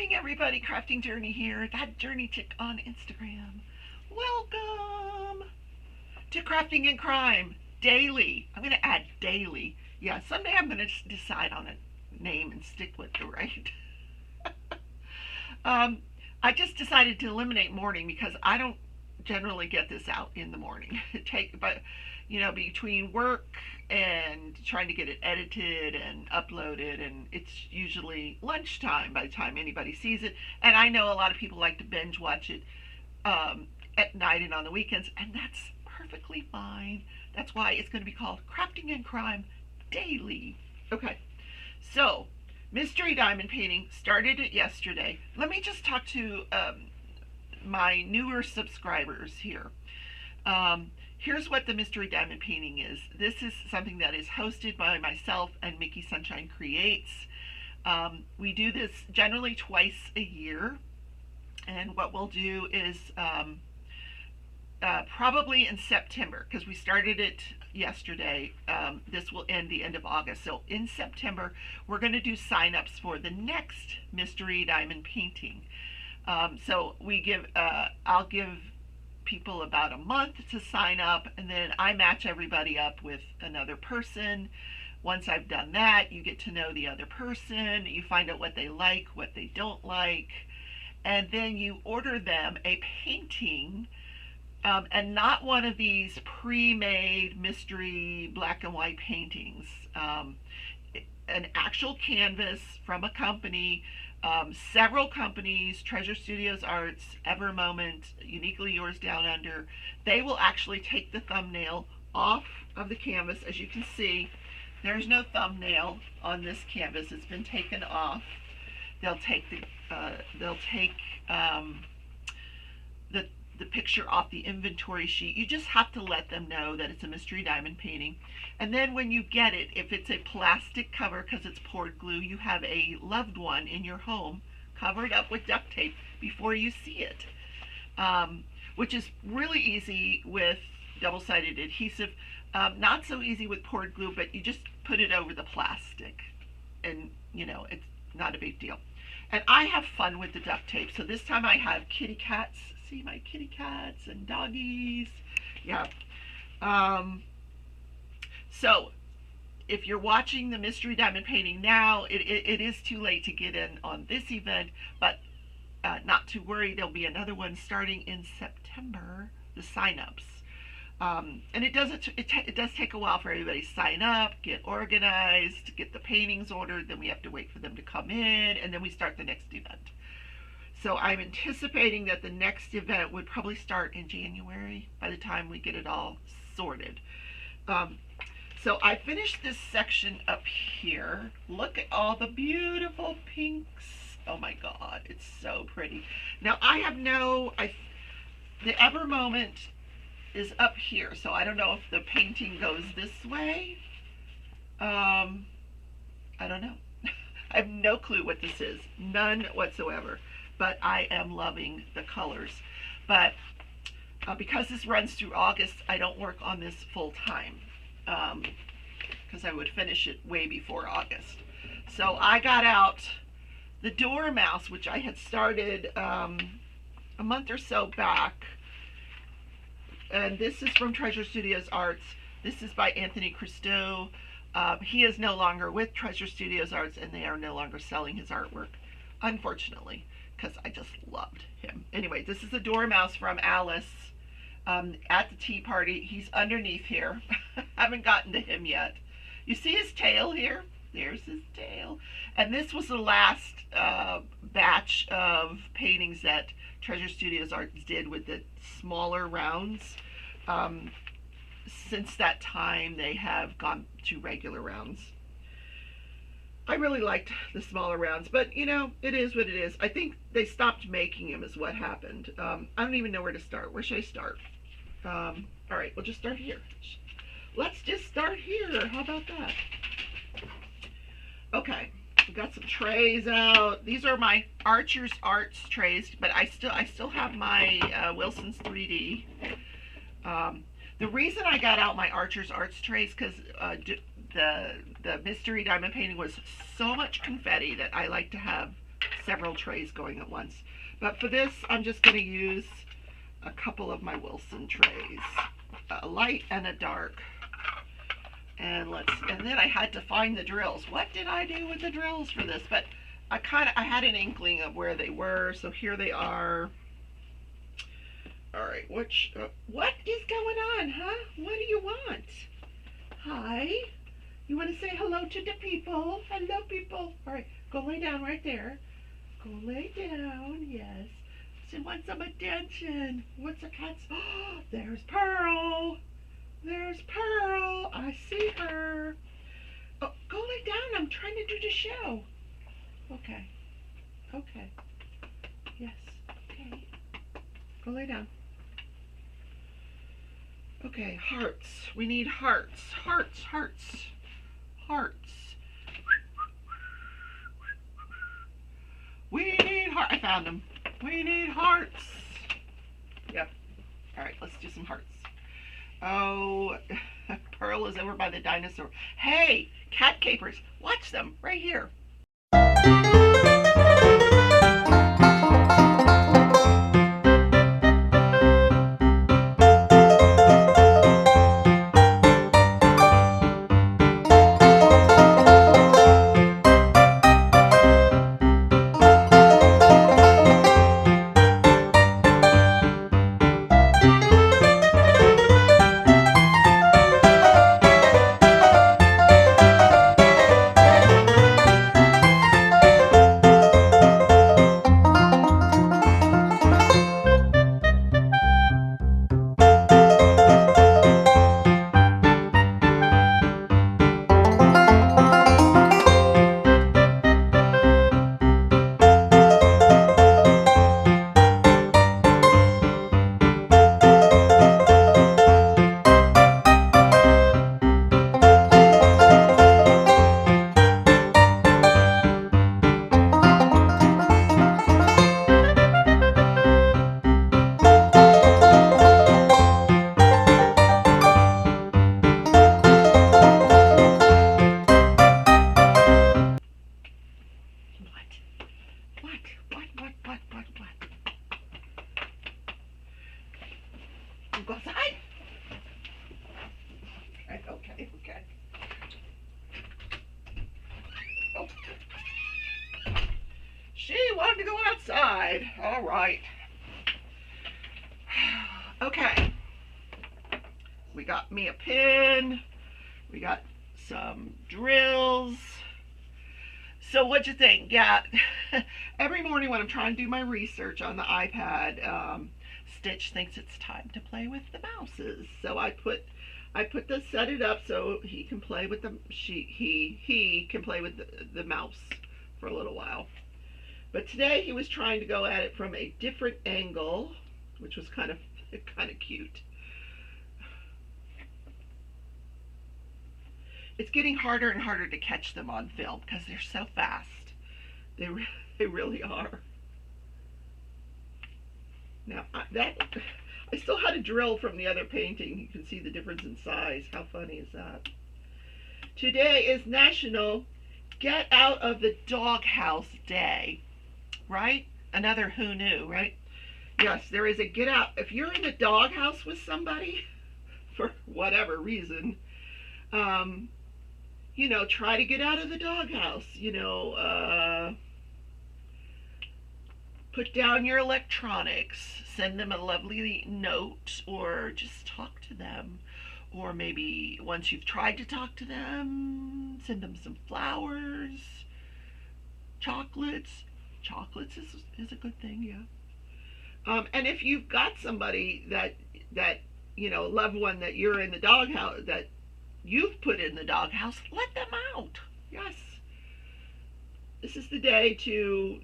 morning, everybody. Crafting Journey here. That Journey Chick on Instagram. Welcome to Crafting and Crime Daily. I'm going to add daily. Yeah, someday I'm going to decide on a name and stick with the right. I just decided to eliminate morning because I don't generally get this out in the morning. Between work and trying to get it edited and uploaded, and it's usually lunchtime by the time anybody sees it. And I know a lot of people like to binge watch it at night and on the weekends, and that's perfectly fine. That's why it's going to be called Crafting and Crime Daily. Okay, so mystery diamond painting, started it yesterday. Let me just talk to my newer subscribers here. Here's what the mystery diamond painting is. This is something that is hosted by myself and Mickey Sunshine Creates. We do this generally twice a year, and what we'll do is probably in September, because we started it yesterday. This will end the end of August. So in September, we're going to do sign-ups for the next mystery diamond painting. So I'll give people about a month to sign up, and then I match everybody up with another person. Once I've done that, you get to know the other person, you find out what they like, what they don't like, and then you order them a painting, and not one of these pre-made mystery black and white paintings. An actual canvas from a company. Several companies, Treasure Studios Arts, Ever Moment, Uniquely Yours Down Under, they will actually take the thumbnail off of the canvas. As you can see, there's no thumbnail on this canvas. It's been taken off. They'll take the picture off the inventory sheet. You just have to let them know that it's a mystery diamond painting. And then when you get it, if it's a plastic cover because it's poured glue, you have a loved one in your home covered up with duct tape before you see it, which is really easy with double-sided adhesive. Not so easy with poured glue, but you just put it over the plastic and it's not a big deal. And I have fun with the duct tape. So this time I have kitty cats. See my kitty cats and doggies. Yeah. So if you're watching the mystery diamond painting now, it is too late to get in on this event, but not to worry, there'll be another one starting in September, the sign-ups. And it does take a while for everybody to sign up, get organized, get the paintings ordered, then we have to wait for them to come in, and then we start the next event. So I'm anticipating that the next event would probably start in January by the time we get it all sorted. So I finished this section up here. Look at all the beautiful pinks. Oh my God, it's so pretty. Now I have the Ever Moment is up here, so I don't know if the painting goes this way. I don't know. I have no clue what this is, none whatsoever. But I am loving the colors. But because this runs through August, I don't work on this full time, because I would finish it way before August. So I got out the Dormouse, which I had started a month or so back. And this is from Treasure Studios Arts. This is by Anthony Christou. He is no longer with Treasure Studios Arts, and they are no longer selling his artwork, unfortunately, because I just loved him. Anyway, this is a Dormouse from Alice at the tea party. He's underneath here. Haven't gotten to him yet. You see his tail here? There's his tail. And this was the last batch of paintings that Treasure Studios Arts did with the smaller rounds. Since that time, they have gone to regular rounds. I really liked the smaller rounds, but it is what it is. I think they stopped making them is what happened. I don't even know where to start. Where should I start? All right, we'll just start here. Let's just start here. How about that? Okay, we got some trays out. These are my Archer's Arts trays, but I still have my Wilson's 3D. The reason I got out my Archer's Arts trays because the mystery diamond painting was so much confetti that I like to have several trays going at once. But for this, I'm just going to use a couple of my Wilson trays, a light and a dark. And then I had to find the drills. What did I do with the drills for this? But I had an inkling of where they were, so here they are. All right, what is going on, huh? What do you want? Hi. You want to say hello to the people? Hello, people. All right, go lay down right there. Go lay down, yes. She wants some attention. What's the cat's? Oh, there's Pearl. There's Pearl. I see her. Oh, go lay down. I'm trying to do the show. Okay. Okay. Yes. Okay. Go lay down. Okay, hearts. We need hearts. Hearts, hearts, hearts. We need hearts. I found them. We need hearts. Yep. All right, let's do some hearts. Oh, Pearl is over by the dinosaur. Hey, cat capers, watch them right here. Go outside? Okay. Oh. She wanted to go outside. All right. Okay. We got me a pin. We got some drills. So what'd you think? Yeah. Every morning when I'm trying to do my research on the iPad, Stitch thinks it's time to play with the mouses. So I set it up so he can play with he can play with the mouse for a little while. But today he was trying to go at it from a different angle, which was kind of cute. It's getting harder and harder to catch them on film because they're so fast. They really are. Now I still had a drill from the other painting. You can see the difference in size. How funny is that? Today is National Get Out of the Doghouse Day, right? Another who knew, right? Yes, there is a get out. If you're in the doghouse with somebody for whatever reason, try to get out of the doghouse. Put down your electronics, send them a lovely note, or just talk to them. Or maybe once you've tried to talk to them, send them some flowers, chocolates. Chocolates is a good thing, yeah. And if you've got somebody that loved one that you're in the doghouse, that you've put in the doghouse, let them out. Yes. This is the day to,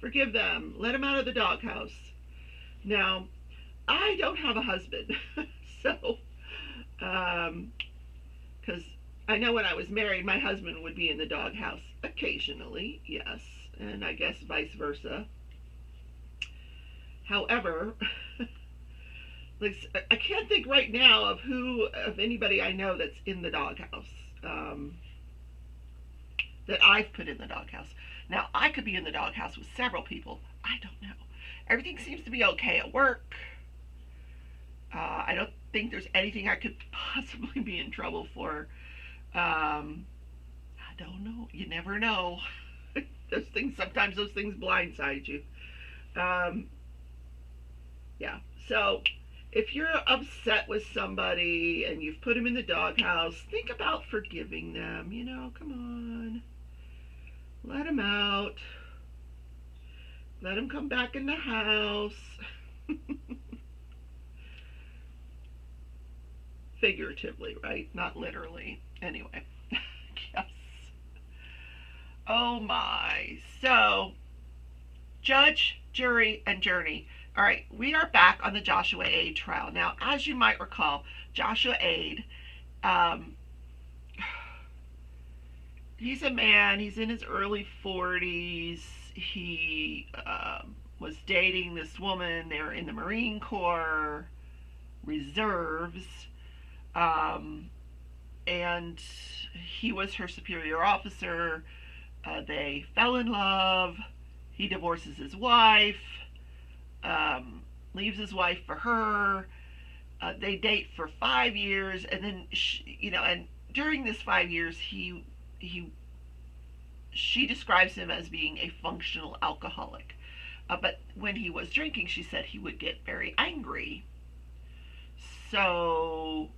forgive them. Let them out of the doghouse. Now, I don't have a husband, so, because I know when I was married, my husband would be in the doghouse occasionally, yes, and I guess vice versa. However, I can't think right now of anybody I know that's in the doghouse. that I've put in the doghouse. Now, I could be in the doghouse with several people. I don't know. Everything seems to be okay at work. I don't think there's anything I could possibly be in trouble for. I don't know. You never know. Sometimes those things blindside you. Um, yeah. So if you're upset with somebody and you've put them in the doghouse, think about forgiving them. Come on. Let them out. Let them come back in the house. Figuratively, right? Not literally. Anyway. Yes. Oh my. So, judge, jury, and journey. All right, we are back on the Joshua Aide trial. Now, as you might recall, Joshua Aide, he's a man, he's in his early 40s. He was dating this woman. They were in the Marine Corps reserves. And he was her superior officer. They fell in love. He divorces his wife, leaves his wife for her. They date for 5 years, and then and during this 5 years, she describes him as being a functional alcoholic. But when he was drinking, she said he would get very angry. So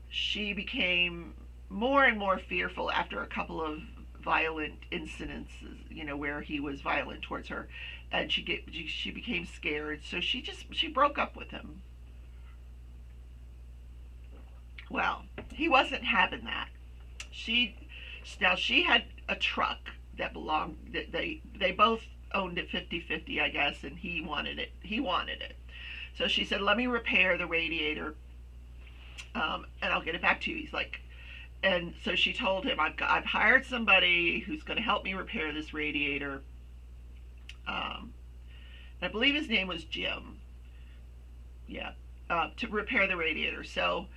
she became more and more fearful after a couple of violent incidences, where he was violent towards her, and she became scared. So she broke up with him. Well, he wasn't having that. She had a truck that belonged that they both owned it 50-50, I guess, and he wanted it. So she said, let me repair the radiator, and I'll get it back to you. He's like, and so she told him, I've hired somebody who's going to help me repair this radiator. I believe his name was Jim. Yeah, to repair the radiator. So,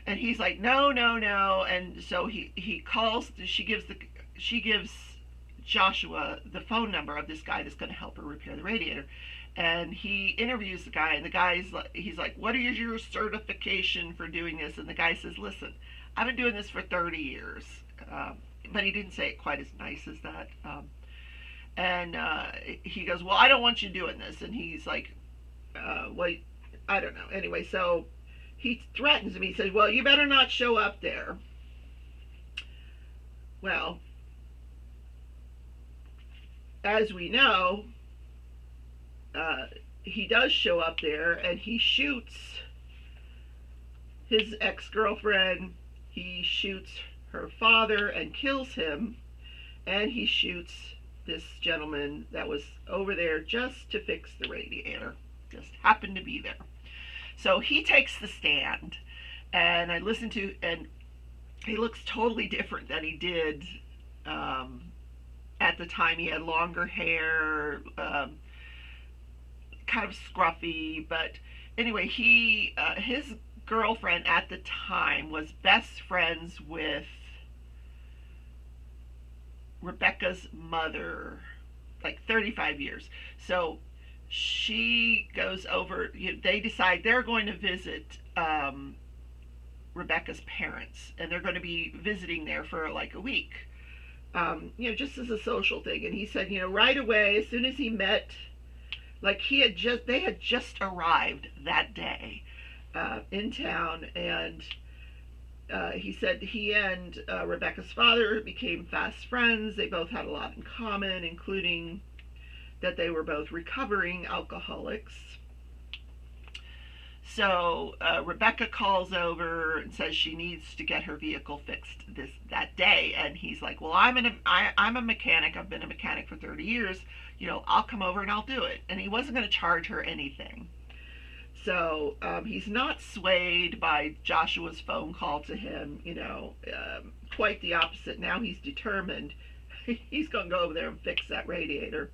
and he's like, no, and so he calls. She gives Joshua the phone number of this guy that's going to help her repair the radiator. And he interviews the guy, and he's like, what is your certification for doing this? And the guy says, listen, I've been doing this for 30 years. But he didn't say it quite as nice as that. And he goes, well, I don't want you doing this. And he's like, well, I don't know. Anyway, so he threatens him. He says, well, you better not show up there. Well, as we know, he does show up there, and he shoots his ex-girlfriend. He shoots her father and kills him, and he shoots this gentleman that was over there just to fix the radiator. Just happened to be there. So he takes the stand, and I listened to, and he looks totally different than he did at the time. He had longer hair, kind of scruffy, but anyway, his girlfriend at the time was best friends with Rebecca's mother, like 35 years. So she goes over, they decide they're going to visit Rebecca's parents, and they're going to be visiting there for like a week, just as a social thing. And he said, right away, as soon as he met, like they had just arrived that day in town, and he said he and Rebecca's father became fast friends. They both had a lot in common, including that they were both recovering alcoholics. So Rebecca calls over and says she needs to get her vehicle fixed that day, and he's like, well, I'm a mechanic. I've been a mechanic for 30 years. I'll come over and I'll do it. And he wasn't going to charge her anything. So he's not swayed by Joshua's phone call to him, quite the opposite. Now he's determined. He's going to go over there and fix that radiator.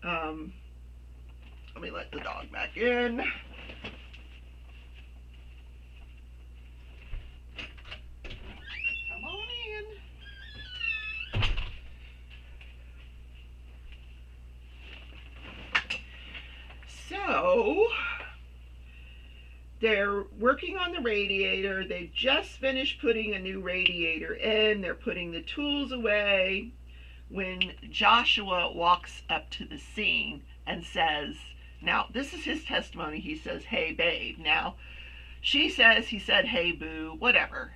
Let me let the dog back in. Come on in. So they're working on the radiator. They've just finished putting a new radiator in. They're putting the tools away when Joshua walks up to the scene and says, now this is his testimony. He says, "Hey babe." Now she says he said, "Hey boo," whatever.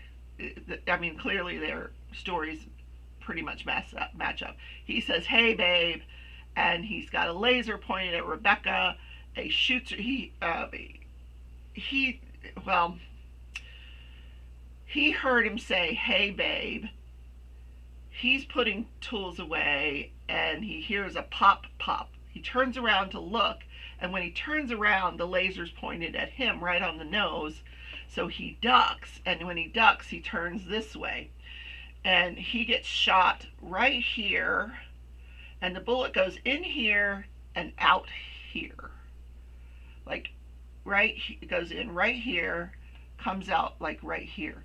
I mean, clearly their stories pretty much match up. He says, "Hey babe," and he's got a laser pointed at Rebecca. He shoots her. He heard him say, "Hey babe." He's putting tools away and he hears a pop pop. He turns around to look, and when he turns around, the laser's pointed at him right on the nose. So he ducks, and when he ducks, he turns this way, and he gets shot right here, and the bullet goes in here and out here. Like, right, it goes in right here, comes out like right here.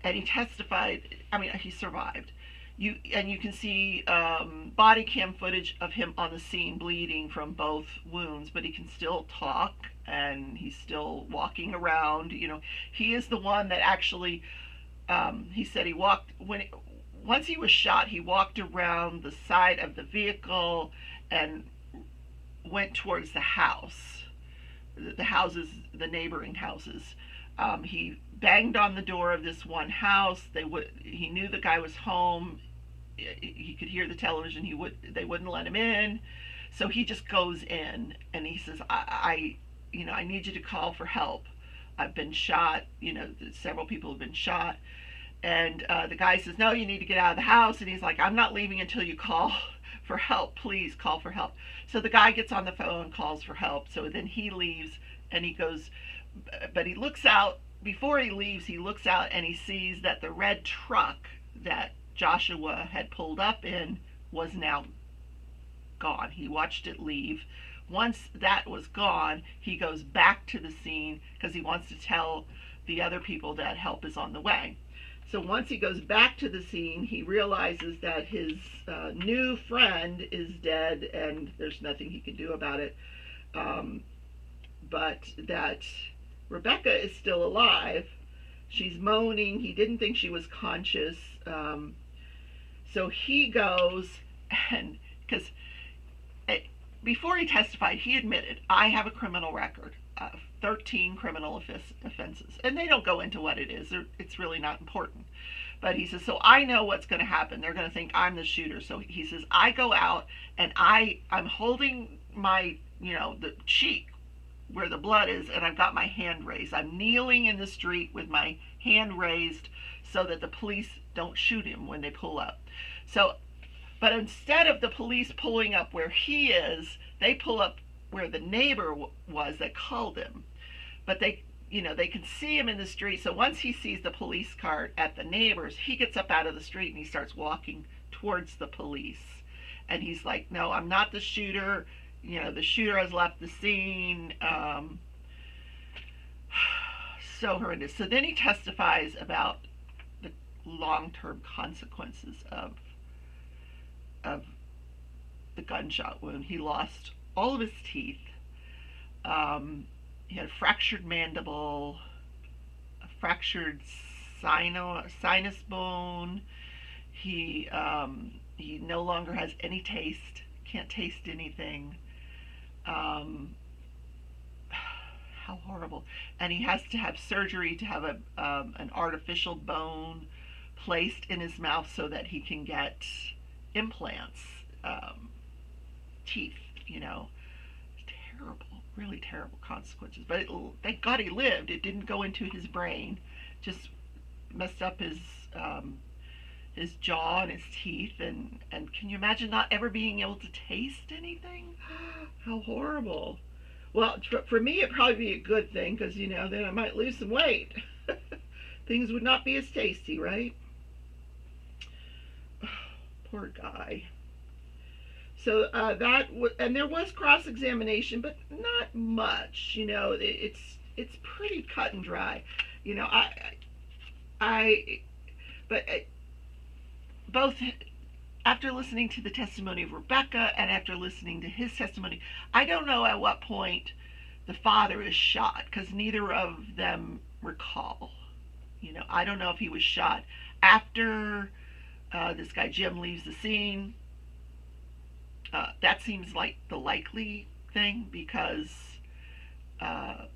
And he testified, I mean, he survived. You can see body cam footage of him on the scene bleeding from both wounds, but he can still talk and he's still walking around. You know, he is the one that actually, he said he walked, once he was shot, he walked around the side of the vehicle and went towards the house, the neighboring houses. He banged on the door of this one house. He knew the guy was home. He could hear the television. They wouldn't let him in, so he just goes in and he says, I need you to call for help. I've been shot. You know, several people have been shot." And the guy says, "No, you need to get out of the house." And he's like, "I'm not leaving until you call for help. Please call for help." So the guy gets on the phone, calls for help. So then he leaves and he goes, but he looks out. Before he leaves, he looks out and he sees that the red truck that Joshua had pulled up in was now gone. He watched it leave. Once that was gone, he goes back to the scene because he wants to tell the other people that help is on the way. So once he goes back to the scene, he realizes that his new friend is dead and there's nothing he can do about it. But that Rebecca is still alive. She's moaning. He didn't think she was conscious. So he goes, and because before he testified, he admitted, "I have a criminal record, 13 criminal offenses." And they don't go into what it is. It's really not important. But he says, "So I know what's going to happen. They're going to think I'm the shooter." So he says, "I go out and I'm holding my, the cheek where the blood is, and I've got my hand raised. I'm kneeling in the street with my hand raised so that the police don't shoot him when they pull up." So, but instead of the police pulling up where he is, they pull up where the neighbor was that called him. But they can see him in the street. So once he sees the police car at the neighbor's, he gets up out of the street and he starts walking towards the police. And he's like, "No, I'm not the shooter. The shooter has left the scene." So horrendous. So then he testifies about the long-term consequences of the gunshot wound. He lost all of his teeth. He had a fractured mandible, a fractured sinus bone. He no longer has any taste. Can't taste anything. How horrible. And he has to have surgery to have an artificial bone placed in his mouth so that he can get implants, teeth, terrible, really terrible consequences. But thank God he lived. It didn't go into his brain, just messed up his jaw and his teeth. And can you imagine not ever being able to taste anything? How horrible. Well, for me, it'd probably be a good thing because, then I might lose some weight. Things would not be as tasty, right? Oh, poor guy. So and there was cross-examination, but not much. It's pretty cut and dry. Both after listening to the testimony of Rebecca and after listening to his testimony, I don't know at what point the father is shot, because neither of them recall. I don't know if he was shot after this guy Jim leaves the scene. That seems like the likely thing, because, uh,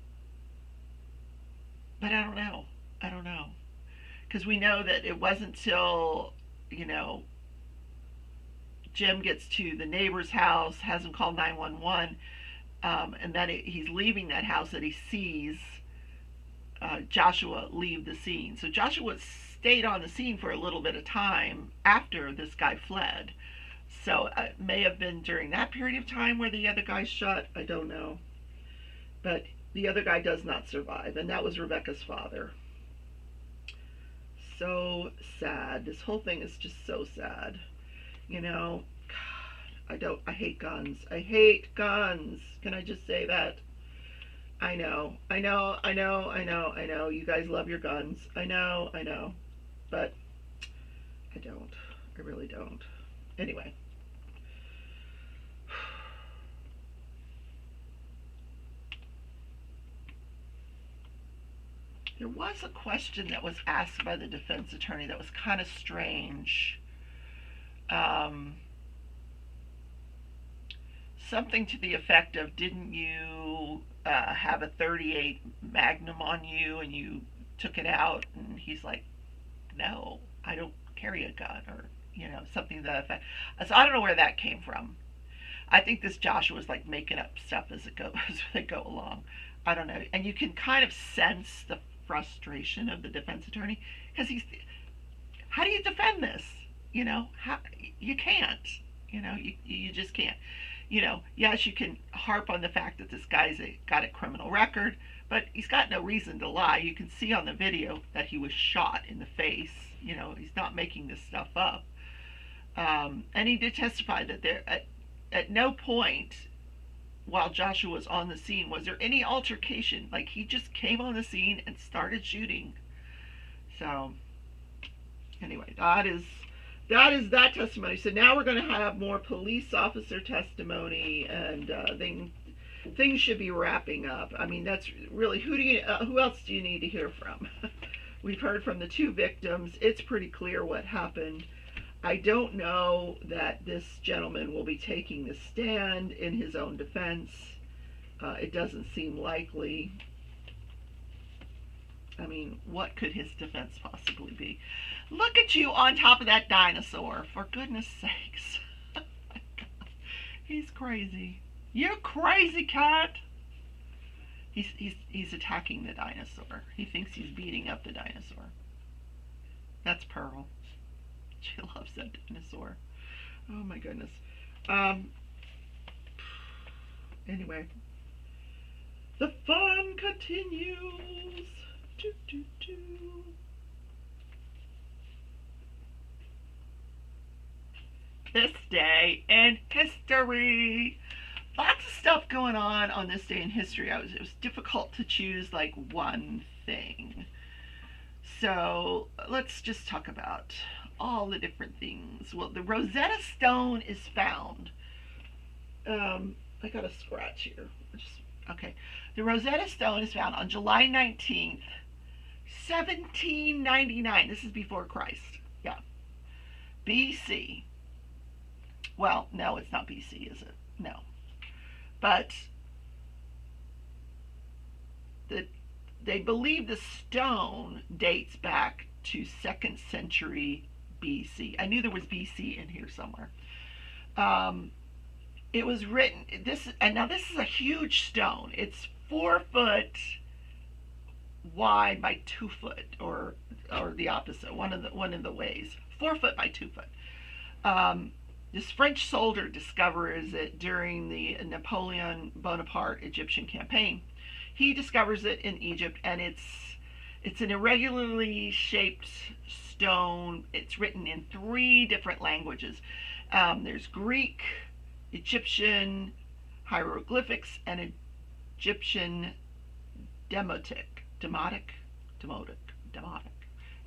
but I don't know. I don't know. Because we know that it wasn't till, you know, Jim gets to the neighbor's house, hasn't called 911, and then he's leaving that house that he sees Joshua leave the scene. So Joshua stayed on the scene for a little bit of time after this guy fled. So it may have been during that period of time where the other guy shot. I don't know. But the other guy does not survive, and that was Rebecca's father. So sad. This whole thing is just so sad. God, I hate guns. I hate guns. Can I just say that? I know. You guys love your guns. I know. But I don't. I really don't. Anyway. There was a question that was asked by the defense attorney that was kind of strange. Something to the effect of, didn't you have a 38 Magnum on you and you took it out? And he's like, no, I don't carry a gun, or, something to that effect. So I don't know where that came from. I think this Joshua was like making up stuff as they go along. I don't know. And you can kind of sense the frustration of the defense attorney, because how do you defend this? How, you can't. You just can't. Yes, you can harp on the fact that this guy's got a criminal record, but he's got no reason to lie. You can see on the video that he was shot in the face. He's not making this stuff up. And he did testify that at no point while Joshua was on the scene was there any altercation. Like, he just came on the scene and started shooting. So anyway, that is that testimony. So now we're going to have more police officer testimony, and things should be wrapping up. I mean, that's really, who else do you need to hear from? We've heard from the two victims. It's pretty clear what happened. I don't know that this gentleman will be taking the stand in his own defense. It doesn't seem likely. I mean, what could his defense possibly be? Look at you on top of that dinosaur, for goodness sakes. Oh my God. He's crazy. You're crazy, cat. He's attacking the dinosaur. He thinks he's beating up the dinosaur. That's Pearl. She loves that dinosaur. Oh my goodness. Anyway, the fun continues. Doo, doo, doo. This day in history. Lots of stuff going on this day in history. It was difficult to choose like one thing. So let's just talk about all the different things. Well, the Rosetta Stone is found. I got a scratch here. Okay. The Rosetta Stone is found on July 19th, 1799. This is before Christ. Yeah. BC. Well, no, it's not BC, is it? No. But they believe the stone dates back to 2nd century BC. I knew there was BC in here somewhere. It was written, now this is a huge stone. It's 4 foot wide by 2 foot, or the opposite, one of the ways. 4 foot by 2 foot. This French soldier discovers it during the Napoleon Bonaparte Egyptian campaign. He discovers it in Egypt, and it's an irregularly shaped stone. It's written in 3 different languages. There's Greek, Egyptian hieroglyphics, and Egyptian demotic.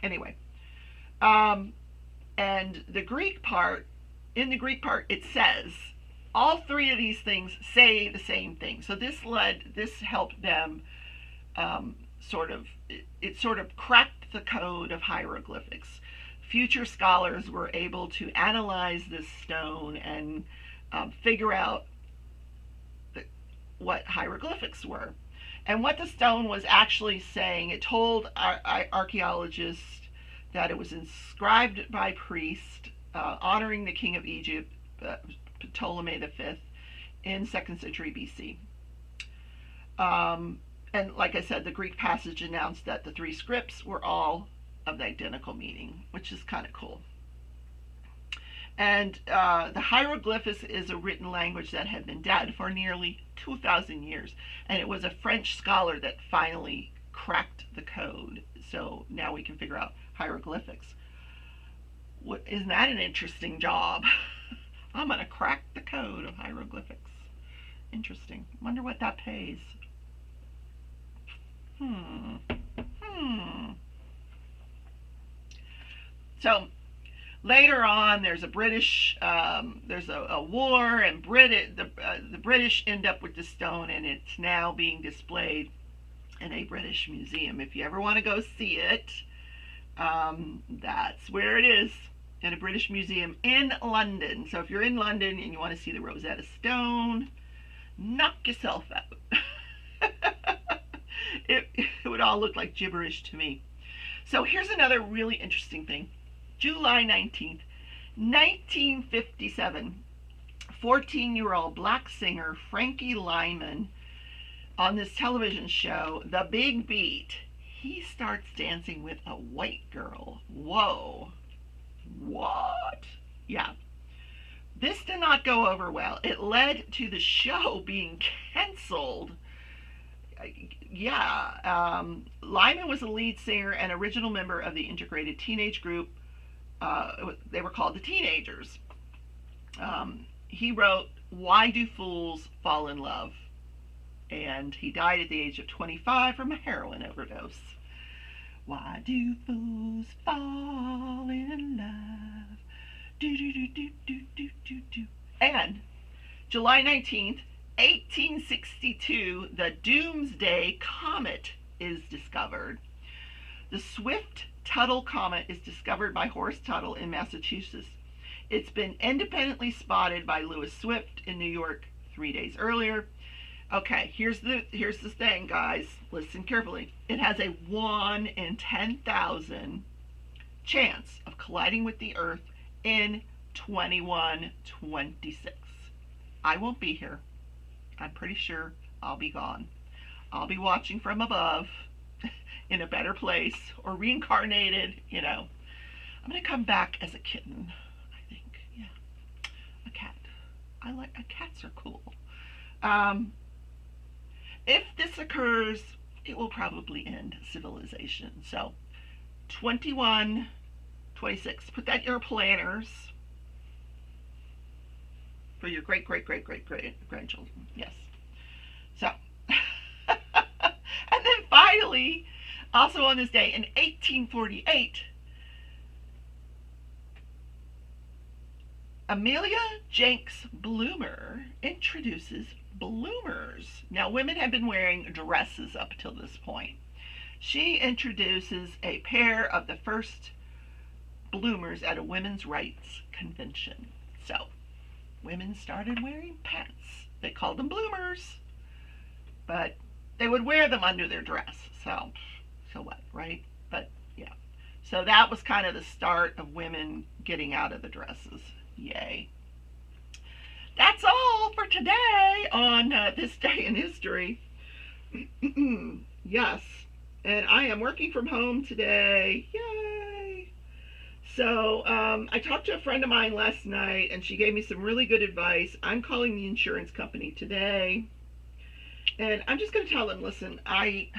Anyway, and the Greek part. In the Greek part, it says all three of these things say the same thing. So this helped them it sort of cracked the code of hieroglyphics. Future scholars were able to analyze this stone and figure out what hieroglyphics were. And what the stone was actually saying, it told archaeologists that it was inscribed by priests honoring the king of Egypt, Ptolemy V, in 2nd century BC. And like I said, the Greek passage announced that the three scripts were all of the identical meaning, which is kind of cool. And the hieroglyphics is a written language that had been dead for nearly 2,000 years. And it was a French scholar that finally cracked the code. So now we can figure out hieroglyphics. Isn't that an interesting job? I'm going to crack the code of hieroglyphics. Interesting. Wonder what that pays. So later on, there's a British, there's a war, and the British end up with the stone, and it's now being displayed in a British museum. If you ever want to go see it, that's where it is, in a British museum in London. So if you're in London and you want to see the Rosetta Stone, knock yourself out. It would all look like gibberish to me. So here's another really interesting thing. July 19th, 1957, 14-year-old black singer Frankie Lyman, on this television show, The Big Beat, he starts dancing with a white girl. Whoa. What? Yeah. This did not go over well. It led to the show being canceled. Yeah. Lyman was a lead singer and original member of the integrated teenage group. They were called the Teenagers. He wrote Why Do Fools Fall in Love? And he died at the age of 25 from a heroin overdose. Why do fools fall in love? Do do do do do do do do. And July 19th, 1862, the Doomsday Comet is discovered. The Swift-Tuttle Comet is discovered by Horace Tuttle in Massachusetts. It's been independently spotted by Lewis Swift in New York 3 days earlier. Okay, here's the thing, guys. Listen carefully. It has a 1 in 10,000 chance of colliding with the Earth in 2126. I won't be here. I'm pretty sure I'll be gone. I'll be watching from above in a better place, or reincarnated, you know. I'm going to come back as a kitten, I think. Yeah. A cat. Cats are cool. If this occurs, it will probably end civilization. So 2126. Put that in your planners for your great grandchildren. Yes. So and then finally, also on this day in 1848, Amelia Jenks Bloomer introduces bloomers. Now, women have been wearing dresses up till this point. She introduces a pair of the first bloomers at a women's rights convention. So, women started wearing pants. They called them bloomers, but they would wear them under their dress. So what, right? But yeah. So that was kind of the start of women getting out of the dresses. Yay. That's all for today on this day in history. Yes. And I am working from home today. Yay. So I talked to a friend of mine last night, and she gave me some really good advice. I'm calling the insurance company today. And I'm just going to tell them, listen, I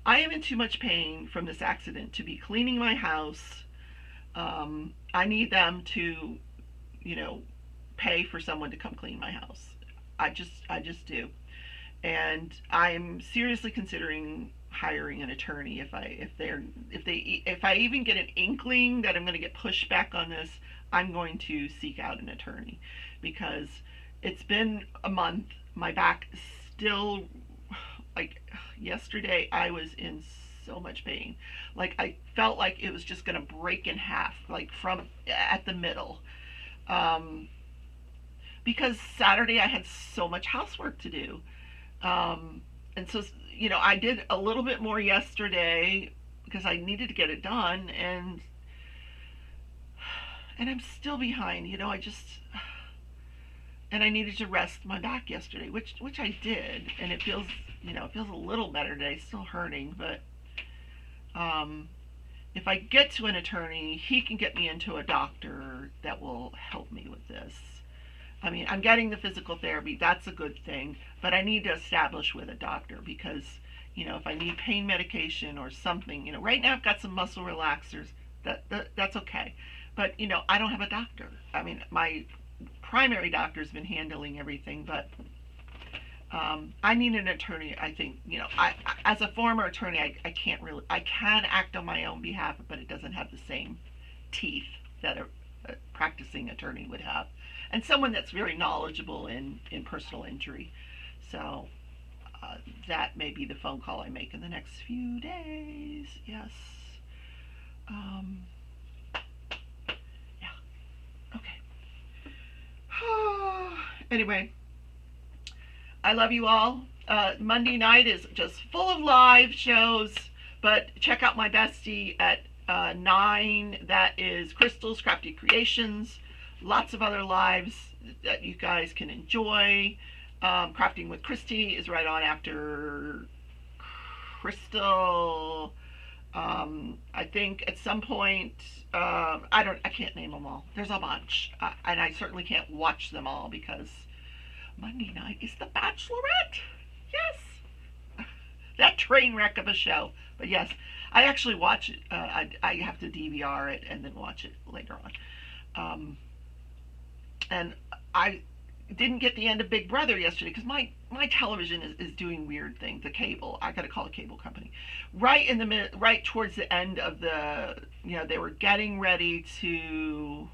am in too much pain from this accident to be cleaning my house. I need them to, pay for someone to come clean my house. I just do. And I'm seriously considering hiring an attorney if I even get an inkling that I'm going to get pushback on this. I'm going to seek out an attorney, because It's been a month. My back is still, like, yesterday I was in so much pain. Like, I felt like it was just going to break in half, like from at the middle. Um, because Saturday I had so much housework to do. And so, I did a little bit more yesterday because I needed to get it done, and I'm still behind. And I needed to rest my back yesterday, which I did, and it feels a little better today. Still hurting, but um, if I get to an attorney, he can get me into a doctor that will help me with this. I mean, I'm getting the physical therapy. That's a good thing, but I need to establish with a doctor because, if I need pain medication or something, right now I've got some muscle relaxers. That's okay, but I don't have a doctor. I mean, my primary doctor's been handling everything, but I need an attorney. I think, as a former attorney, I can't really, I can act on my own behalf, but it doesn't have the same teeth that a practicing attorney would have, and someone that's very knowledgeable in personal injury. So that may be the phone call I make in the next few days. Yes. Um, yeah. Okay. Anyway, I love you all. Monday night is just full of live shows, but check out my bestie at 9. That is Crystal's Crafty Creations. Lots of other lives that you guys can enjoy. Crafting with Christy is right on after Crystal. I think at some point, I can't name them all. There's a bunch, and I certainly can't watch them all because Monday night is The Bachelorette. Yes, that train wreck of a show. But yes, I actually watch it. I have to DVR it and then watch it later on. And I didn't get the end of Big Brother yesterday because my television is doing weird things. The cable, I got to call a cable company. Right towards the end of they were getting ready to.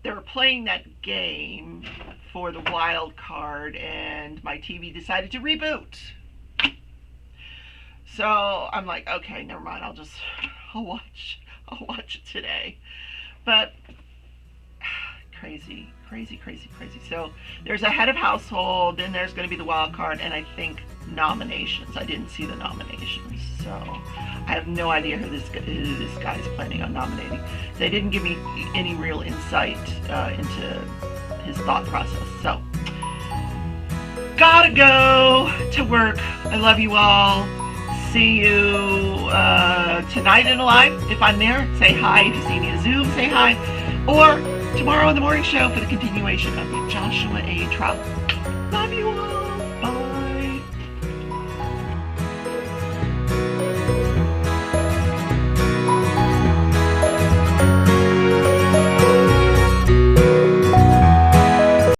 They were playing that game for the wild card, and my TV decided to reboot. So I'm like, okay, never mind. I'll watch it today. But crazy. So there's a head of household, then there's going to be the wild card, and I think nominations. I didn't see the nominations, so I have no idea who this guy is planning on nominating. They didn't give me any real insight into his thought process. So gotta go to work. I love you all. See you tonight in a live. If I'm there, say hi. If you see me in Zoom, say hi. Or tomorrow on the morning show for the continuation of the Joshua Aide Trial. Love you all.